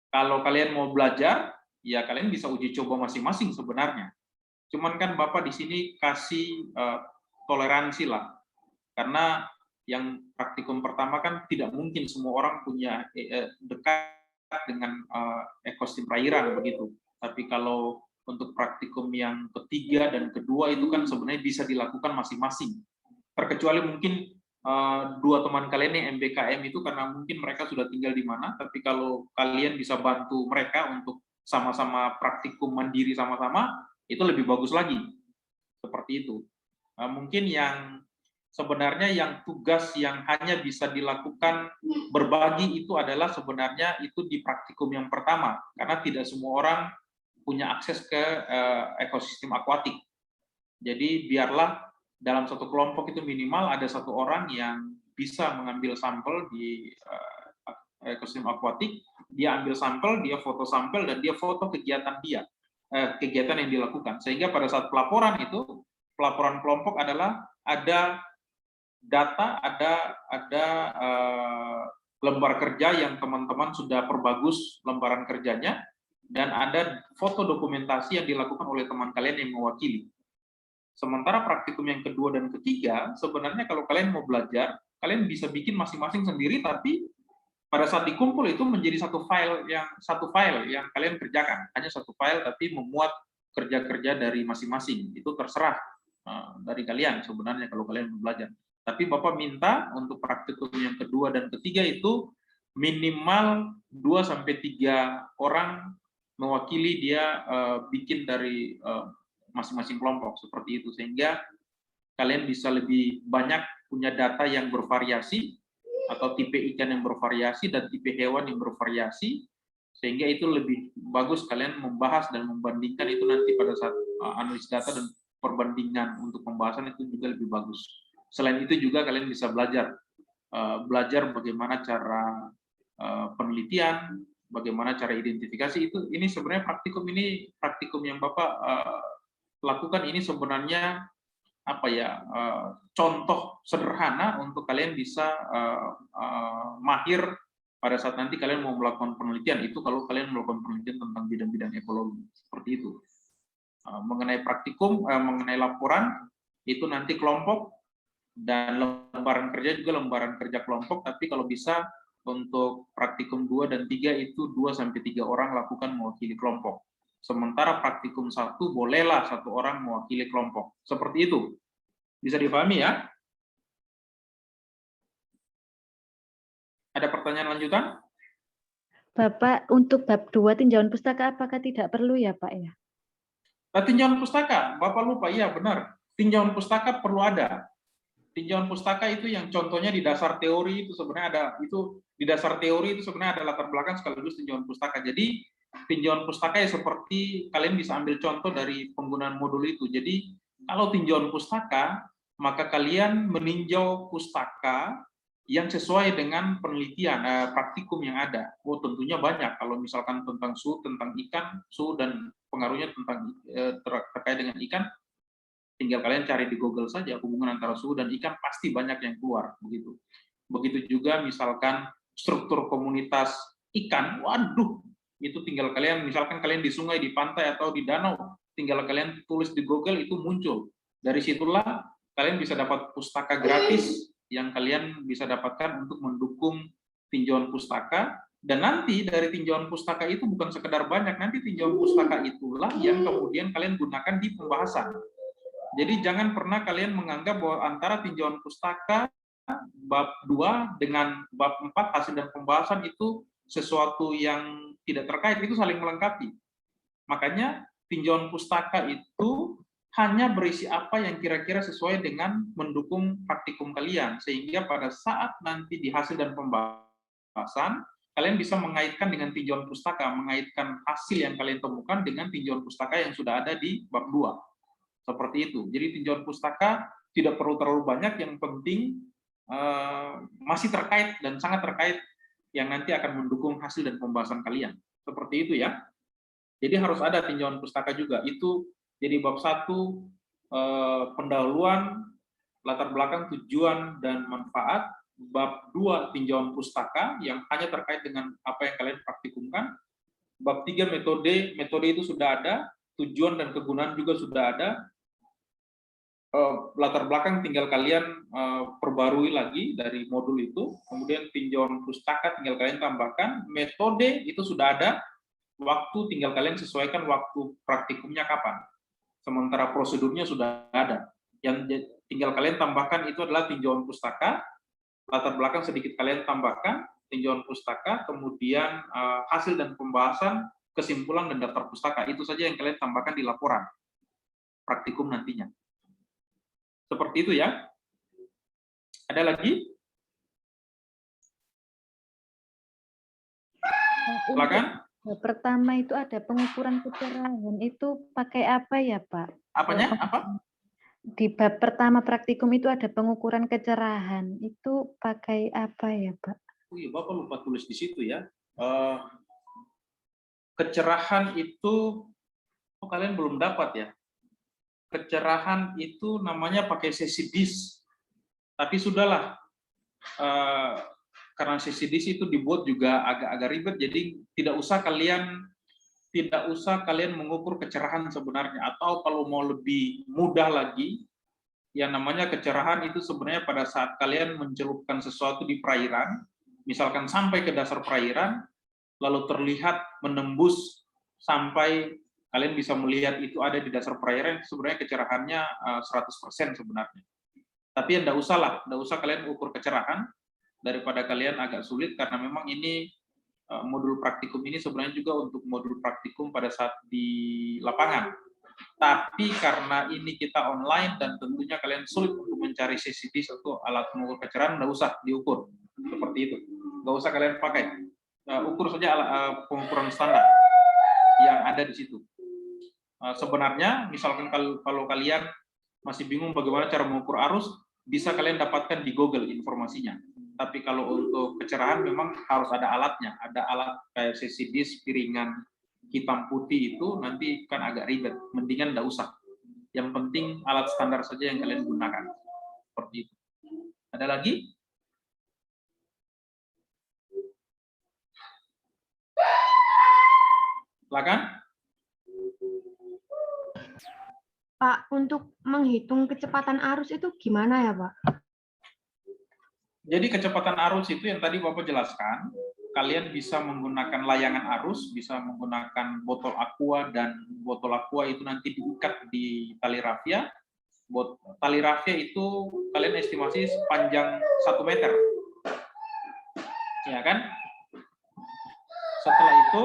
Kalau kalian mau belajar, ya kalian bisa uji coba masing-masing sebenarnya. Cuman kan Bapak di sini kasih toleransi lah. Karena yang praktikum pertama kan tidak mungkin semua orang punya dekat dengan ekosistem perairan begitu. Tapi kalau untuk praktikum yang ketiga dan kedua itu kan sebenarnya bisa dilakukan masing-masing. Terkecuali mungkin 2 teman kalian yang MBKM itu karena mungkin mereka sudah tinggal di mana, tapi kalau kalian bisa bantu mereka untuk sama-sama praktikum mandiri sama-sama, itu lebih bagus lagi. Seperti itu. Mungkin yang sebenarnya yang tugas yang hanya bisa dilakukan berbagi itu adalah sebenarnya itu di praktikum yang pertama, karena tidak semua orang punya akses ke ekosistem akuatik. Jadi biarlah dalam satu kelompok itu minimal ada 1 orang yang bisa mengambil sampel di ekosistem akuatik, dia ambil sampel, dia foto sampel, dan dia foto kegiatan kegiatan yang dilakukan. Sehingga pada saat pelaporan itu, pelaporan kelompok adalah ada data, ada lembar kerja yang teman-teman sudah perbagus lembaran kerjanya, dan ada foto dokumentasi yang dilakukan oleh teman kalian yang mewakili. Sementara praktikum yang kedua dan ketiga, sebenarnya kalau kalian mau belajar, kalian bisa bikin masing-masing sendiri, tapi pada saat dikumpul itu menjadi satu file yang kalian kerjakan. Hanya satu file, tapi memuat kerja-kerja dari masing-masing. Itu terserah dari kalian sebenarnya kalau kalian mau belajar. Tapi Bapak minta untuk praktikum yang kedua dan ketiga itu minimal 2-3 orang mewakili dia bikin dari masing-masing kelompok seperti itu, sehingga kalian bisa lebih banyak punya data yang bervariasi atau tipe ikan yang bervariasi dan tipe hewan yang bervariasi, sehingga itu lebih bagus kalian membahas dan membandingkan itu nanti pada saat analisis data dan perbandingan untuk pembahasan itu juga lebih bagus. Selain itu juga kalian bisa belajar bagaimana cara penelitian, bagaimana cara identifikasi itu. Ini sebenarnya praktikum yang Bapak lakukan ini sebenarnya contoh sederhana untuk kalian bisa mahir pada saat nanti kalian mau melakukan penelitian. Itu kalau kalian melakukan penelitian tentang bidang-bidang ekologi seperti itu. Mengenai praktikum, mengenai laporan itu nanti kelompok, dan lembaran kerja juga lembaran kerja kelompok, tapi kalau bisa untuk praktikum 2 dan 3 itu 2-3 orang lakukan mewakili kelompok. Sementara praktikum 1 bolehlah 1 orang mewakili kelompok. Seperti itu. Bisa dipahami ya? Ada pertanyaan lanjutan? Bapak, untuk bab 2 tinjauan pustaka apakah tidak perlu ya Pak ya? Tinjauan pustaka, Bapak lupa, iya benar. Tinjauan pustaka perlu ada. Tinjauan pustaka itu yang contohnya di dasar teori itu sebenarnya ada, itu di dasar teori itu sebenarnya ada latar belakang sekaligus tinjauan pustaka. Jadi tinjauan pustaka ya seperti kalian bisa ambil contoh dari penggunaan modul itu. Jadi kalau tinjauan pustaka, maka kalian meninjau pustaka yang sesuai dengan penelitian praktikum yang ada. Oh, tentunya banyak. Kalau misalkan tentang suhu, tentang ikan, suhu dan pengaruhnya tentang terkait dengan ikan, Tinggal kalian cari di Google saja hubungan antara suhu dan ikan, pasti banyak yang keluar begitu. Begitu juga misalkan struktur komunitas ikan, waduh, itu tinggal kalian, misalkan kalian di sungai, di pantai atau di danau, tinggal kalian tulis di Google, itu muncul. Dari situlah kalian bisa dapat pustaka gratis yang kalian bisa dapatkan untuk mendukung tinjauan pustaka. Dan nanti dari tinjauan pustaka itu bukan sekedar banyak, nanti tinjauan pustaka itulah yang kemudian kalian gunakan di pembahasan. Jadi jangan pernah kalian menganggap bahwa antara tinjauan pustaka bab 2 dengan bab 4 hasil dan pembahasan itu sesuatu yang tidak terkait, itu saling melengkapi. Makanya tinjauan pustaka itu hanya berisi apa yang kira-kira sesuai dengan mendukung praktikum kalian, sehingga pada saat nanti di hasil dan pembahasan kalian bisa mengaitkan dengan tinjauan pustaka, mengaitkan hasil yang kalian temukan dengan tinjauan pustaka yang sudah ada di bab 2. Seperti itu. Jadi tinjauan pustaka tidak perlu terlalu banyak, yang penting masih terkait dan sangat terkait yang nanti akan mendukung hasil dan pembahasan kalian. Seperti itu ya. Jadi harus ada tinjauan pustaka juga. Itu jadi bab 1 pendahuluan, latar belakang, tujuan dan manfaat. Bab 2 tinjauan pustaka yang hanya terkait dengan apa yang kalian praktikumkan. Bab 3 metode itu sudah ada, tujuan dan kegunaan juga sudah ada. Latar belakang tinggal kalian perbarui lagi dari modul itu. Kemudian tinjauan pustaka tinggal kalian tambahkan, metode itu sudah ada, waktu tinggal kalian sesuaikan waktu praktikumnya kapan. Sementara prosedurnya sudah ada. Yang tinggal kalian tambahkan itu adalah tinjauan pustaka, latar belakang sedikit kalian tambahkan, tinjauan pustaka, kemudian hasil dan pembahasan, kesimpulan dan daftar pustaka. Itu saja yang kalian tambahkan di laporan praktikum nantinya. Seperti itu ya. Ada lagi? Silakan. Pertama itu ada pengukuran kecerahan. Itu pakai apa ya, Pak? Apanya? Apa? Di bab pertama praktikum itu ada pengukuran kecerahan. Itu pakai apa ya, Pak? Oh iya, Bapak lupa tulis di situ ya. Kecerahan itu, kalian belum dapat ya. Kecerahan itu namanya pakai sesi dis. Tapi sudahlah, karena sesi dis itu dibuat juga agak-agak ribet, jadi tidak usah kalian mengukur kecerahan sebenarnya. Atau kalau mau lebih mudah lagi, yang namanya kecerahan itu sebenarnya pada saat kalian mencelupkan sesuatu di perairan, misalkan sampai ke dasar perairan, lalu terlihat menembus sampai kalian bisa melihat itu ada di dasar perairan, sebenarnya kecerahannya 100% sebenarnya. Tapi ya enggak usah kalian ukur kecerahan, daripada kalian agak sulit, karena memang ini modul praktikum ini sebenarnya juga untuk modul praktikum pada saat di lapangan. Tapi karena ini kita online dan tentunya kalian sulit untuk mencari CCTV atau alat mengukur kecerahan, enggak usah diukur. Seperti itu. Enggak usah kalian pakai. Ukur saja pengukuran standar yang ada di situ. Sebenarnya, misalkan kalau kalian masih bingung bagaimana cara mengukur arus, bisa kalian dapatkan di Google informasinya. Tapi kalau untuk kecerahan memang harus ada alatnya. Ada alat kayak CCD, piringan hitam putih itu nanti kan agak ribet. Mendingan nggak usah. Yang penting alat standar saja yang kalian gunakan. Seperti itu. Ada lagi? Silakan. Pak, untuk menghitung kecepatan arus itu gimana ya, Pak? Jadi kecepatan arus itu yang tadi Bapak jelaskan, kalian bisa menggunakan layangan arus, bisa menggunakan botol aqua, dan botol aqua itu nanti diikat di tali rafia. Tali rafia itu kalian estimasi sepanjang 1 meter. Ya kan? Setelah itu,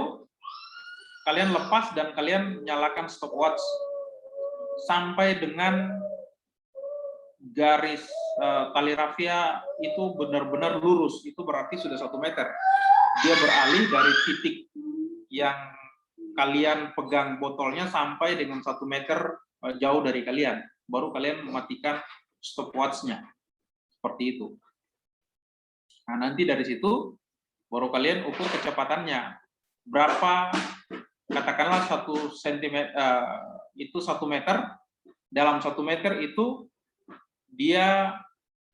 kalian lepas dan kalian nyalakan stopwatch sampai dengan garis tali rafia itu benar-benar lurus, itu berarti sudah 1 meter. Dia beralih dari titik yang kalian pegang botolnya sampai dengan 1 meter jauh dari kalian. Baru kalian mematikan stopwatch-nya. Seperti itu. Nah, nanti dari situ baru kalian ukur kecepatannya. Berapa, katakanlah 1 cm itu 1 meter, dalam 1 meter itu dia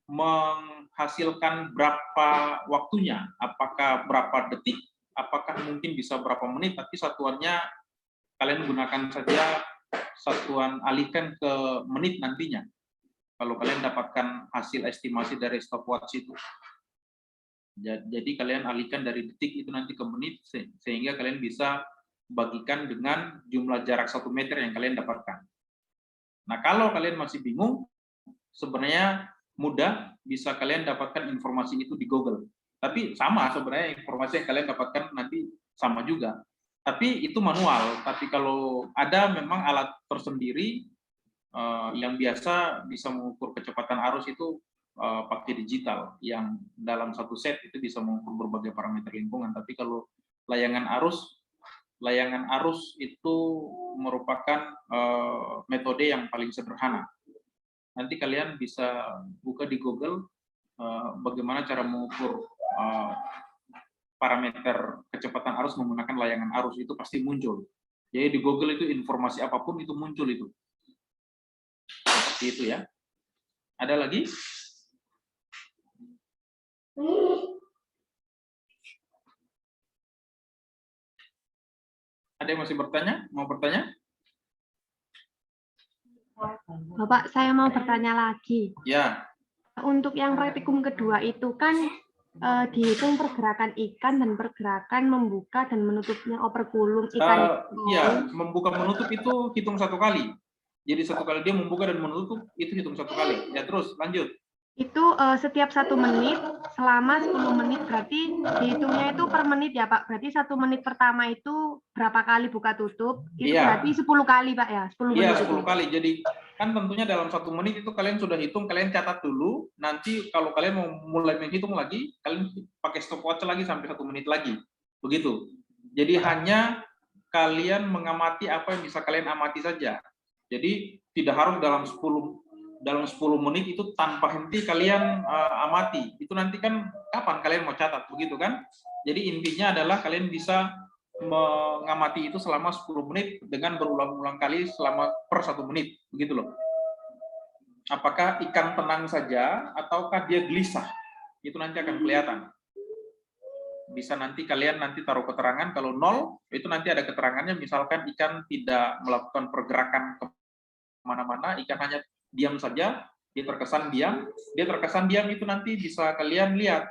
menghasilkan berapa waktunya, apakah berapa detik, apakah mungkin bisa berapa menit, tapi satuannya kalian gunakan saja satuan alihkan ke menit nantinya. Kalau kalian dapatkan hasil estimasi dari stopwatch itu. Jadi kalian alihkan dari detik itu nanti ke menit, sehingga kalian bisa bagikan dengan jumlah jarak 1 meter yang kalian dapatkan. Nah, kalau kalian masih bingung, sebenarnya mudah, bisa kalian dapatkan informasi itu di Google. Tapi sama sebenarnya informasi yang kalian dapatkan nanti sama juga. Tapi itu manual. Tapi kalau ada memang alat tersendiri yang biasa bisa mengukur kecepatan arus itu pakai digital, yang dalam satu set itu bisa mengukur berbagai parameter lingkungan. Tapi kalau layangan arus itu merupakan metode yang paling sederhana. Nanti kalian bisa buka di Google bagaimana cara mengukur parameter kecepatan arus menggunakan layangan arus, itu pasti muncul. Jadi di Google itu informasi apapun itu muncul itu. Seperti itu ya. Ada lagi? Ada yang masih bertanya? Mau bertanya? Bapak, saya mau bertanya lagi. Ya. Untuk yang praktikum kedua itu kan dihitung pergerakan ikan dan pergerakan membuka dan menutupnya operkulum ikan. Ya, membuka menutup itu hitung 1 kali. Jadi 1 kali dia membuka dan menutup itu hitung 1 kali. Ya, terus lanjut. Itu setiap 1 menit selama 10 menit, berarti dihitungnya itu per menit ya Pak. Berarti 1 menit pertama itu berapa kali buka tutup? Itu berarti 10 kali Pak ya? 10 menit. Iya, 10 kali. Jadi kan tentunya dalam 1 menit itu kalian sudah hitung, kalian catat dulu. Nanti kalau kalian mau mulai menghitung lagi, kalian pakai stopwatch lagi sampai 1 menit lagi. Begitu. Jadi hanya kalian mengamati apa yang bisa kalian amati saja. Jadi tidak harus dalam 10 menit itu tanpa henti kalian amati. Itu nanti kan kapan kalian mau catat, begitu kan? Jadi intinya adalah kalian bisa mengamati itu selama 10 menit dengan berulang-ulang kali selama per 1 menit, begitu loh. Apakah ikan tenang saja ataukah dia gelisah? Itu nanti akan kelihatan. Bisa nanti kalian taruh keterangan, kalau 0 itu nanti ada keterangannya, misalkan ikan tidak melakukan pergerakan kemana-mana, ikan hanya diam saja, dia terkesan diam itu nanti bisa kalian lihat.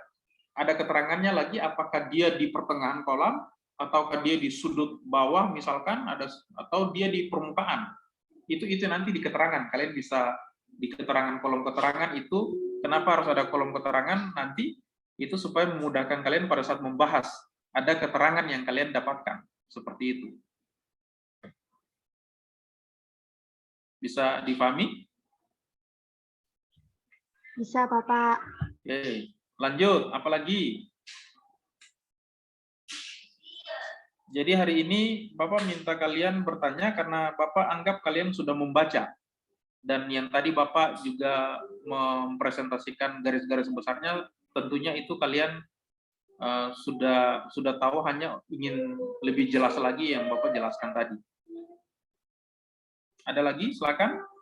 Ada keterangannya lagi, apakah dia di pertengahan kolam, ataukah dia di sudut bawah misalkan, atau dia di permukaan. Itu nanti di keterangan. Kalian bisa di keterangan, kolom keterangan itu, kenapa harus ada kolom keterangan nanti, itu supaya memudahkan kalian pada saat membahas. Ada keterangan yang kalian dapatkan. Seperti itu. Bisa dipahami? Bisa Bapak. Oke, lanjut, apalagi? Jadi hari ini Bapak minta kalian bertanya karena Bapak anggap kalian sudah membaca. Dan yang tadi Bapak juga mempresentasikan garis-garis besarnya, tentunya itu kalian sudah tahu, hanya ingin lebih jelas lagi yang Bapak jelaskan tadi. Ada lagi? Silakan.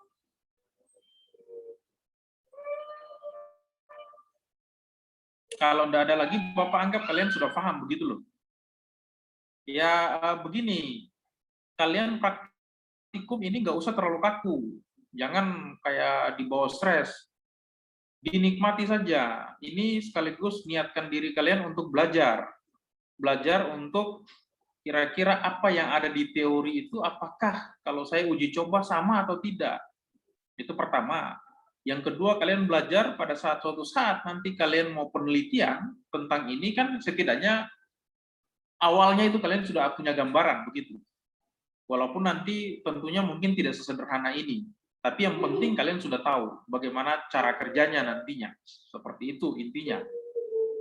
Kalau tidak ada lagi, Bapak anggap kalian sudah paham, begitu loh. Ya begini, kalian praktikum ini nggak usah terlalu kaku. Jangan kayak dibawa stres. Dinikmati saja. Ini sekaligus niatkan diri kalian untuk belajar. Belajar untuk kira-kira apa yang ada di teori itu, apakah kalau saya uji coba sama atau tidak. Itu pertama. Yang kedua, kalian belajar pada suatu saat nanti kalian mau penelitian tentang ini, kan setidaknya awalnya itu kalian sudah punya gambaran, begitu. Walaupun nanti tentunya mungkin tidak sesederhana ini, tapi yang penting kalian sudah tahu bagaimana cara kerjanya nantinya. Seperti itu intinya.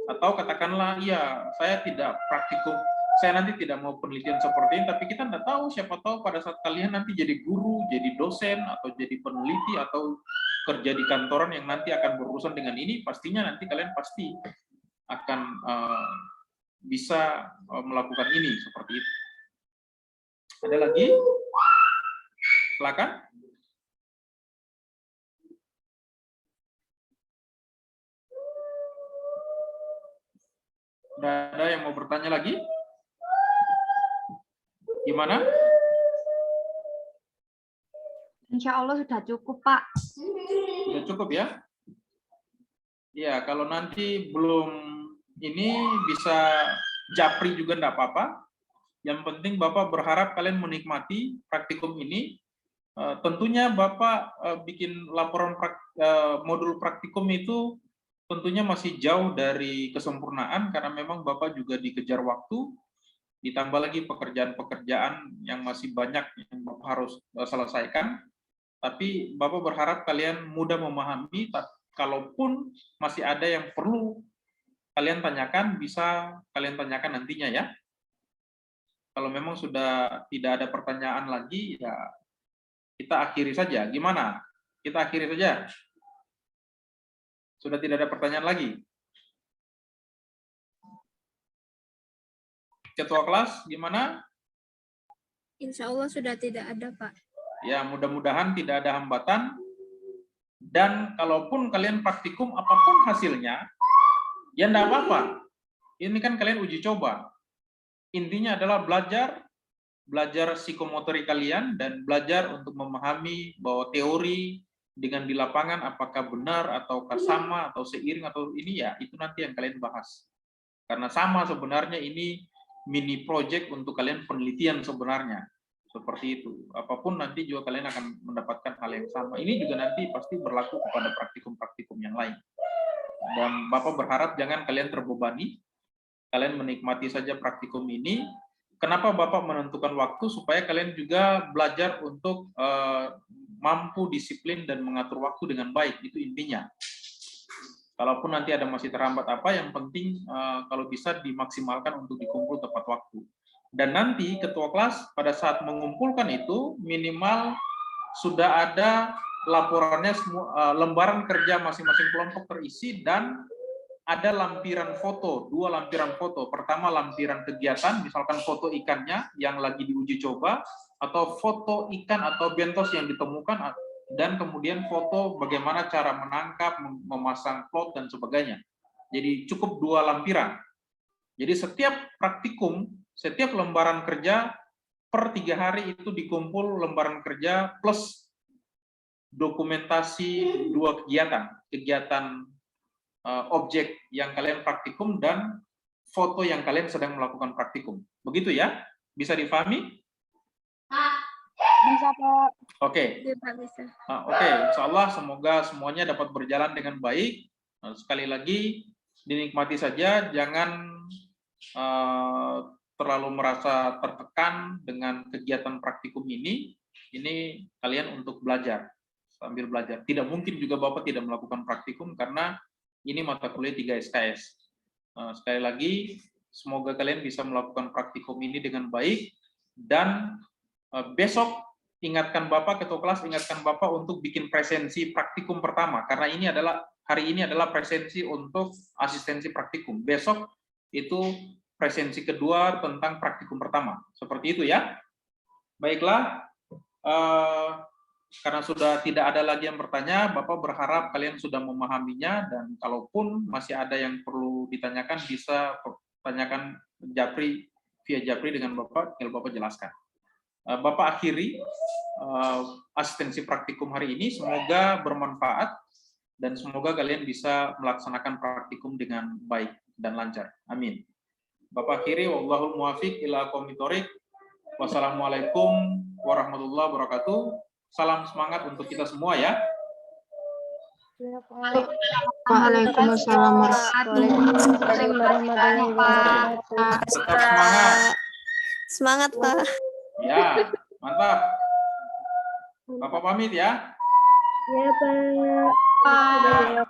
Atau katakanlah, ya saya tidak praktikum, saya nanti tidak mau penelitian seperti ini, tapi kita tidak tahu, siapa tahu pada saat kalian nanti jadi guru, jadi dosen, atau jadi peneliti, atau kerja di kantoran yang nanti akan berurusan dengan ini, pastinya nanti kalian pasti akan bisa melakukan ini, seperti itu. Ada lagi? Silakan. Sudah ada yang mau bertanya lagi? Gimana? Insya Allah sudah cukup, Pak. Sudah cukup ya? Ya, kalau nanti belum ini bisa japri juga enggak apa-apa. Yang penting Bapak berharap kalian menikmati praktikum ini. Tentunya Bapak bikin laporan modul praktikum itu tentunya masih jauh dari kesempurnaan karena memang Bapak juga dikejar waktu, ditambah lagi pekerjaan-pekerjaan yang masih banyak yang Bapak harus selesaikan. Tapi Bapak berharap kalian mudah memahami, kalaupun masih ada yang perlu kalian tanyakan, bisa kalian tanyakan nantinya ya. Kalau memang sudah tidak ada pertanyaan lagi, ya kita akhiri saja. Gimana? Kita akhiri saja. Sudah tidak ada pertanyaan lagi. Ketua kelas, gimana? Insya Allah sudah tidak ada, Pak. Ya, mudah-mudahan tidak ada hambatan. Dan kalaupun kalian praktikum apapun hasilnya, ya enggak apa-apa. Ini kan kalian uji coba. Intinya adalah belajar psikomotorik kalian dan belajar untuk memahami bahwa teori dengan di lapangan apakah benar ataukah sama atau seiring atau ini ya, itu nanti yang kalian bahas. Karena sama sebenarnya ini mini project untuk kalian penelitian sebenarnya. Seperti itu. Apapun nanti juga kalian akan mendapatkan hal yang sama. Ini juga nanti pasti berlaku kepada praktikum-praktikum yang lain. Dan Bapak berharap jangan kalian terbebani. Kalian menikmati saja praktikum ini. Kenapa Bapak menentukan waktu? Supaya kalian juga belajar untuk mampu disiplin dan mengatur waktu dengan baik. Itu intinya. Kalaupun nanti ada masih terhambat apa, yang penting kalau bisa dimaksimalkan untuk dikumpul tepat waktu. Dan nanti ketua kelas pada saat mengumpulkan itu minimal sudah ada laporannya semua, lembaran kerja masing-masing kelompok terisi dan ada lampiran foto, 2 lampiran foto. Pertama lampiran kegiatan, misalkan foto ikannya yang lagi diuji coba, atau foto ikan atau bentos yang ditemukan, dan kemudian foto bagaimana cara menangkap, memasang plot, dan sebagainya. Jadi cukup 2 lampiran. Jadi setiap praktikum, setiap lembaran kerja per 3 hari itu dikumpul lembaran kerja plus dokumentasi 2 kegiatan objek yang kalian praktikum dan foto yang kalian sedang melakukan praktikum. Begitu ya? Bisa difahami? Bisa, Pak. Oke. Bisa. Oke, insya Allah semoga semuanya dapat berjalan dengan baik. Sekali lagi, dinikmati saja, jangan terlalu merasa tertekan dengan kegiatan praktikum ini. Ini kalian untuk belajar, sambil belajar. Tidak mungkin juga Bapak tidak melakukan praktikum karena ini mata kuliah 3 SKS. Sekali lagi, semoga kalian bisa melakukan praktikum ini dengan baik. Dan besok ingatkan Bapak, ketua kelas ingatkan Bapak untuk bikin presensi praktikum pertama. Karena ini adalah hari ini adalah presensi untuk asistensi praktikum. Besok itu presensi kedua tentang praktikum pertama. Seperti itu ya. Baiklah, karena sudah tidak ada lagi yang bertanya, Bapak berharap kalian sudah memahaminya, dan kalaupun masih ada yang perlu ditanyakan, bisa tanyakan Japri via Japri dengan Bapak, tinggal Bapak jelaskan. Bapak akhiri asistensi praktikum hari ini, semoga bermanfaat, dan semoga kalian bisa melaksanakan praktikum dengan baik dan lancar. Amin. Bapak akhiri, wallahul muwafiq ila aqwamit thoriq. Wassalamualaikum warahmatullahi wabarakatuh. Salam semangat untuk kita semua ya. Waalaikumsalam warahmatullahi wabarakatuh. Tetap semangat. Semangat, Pak. Ya, mantap. Bapak pamit ya. Ya, Pak. Pak.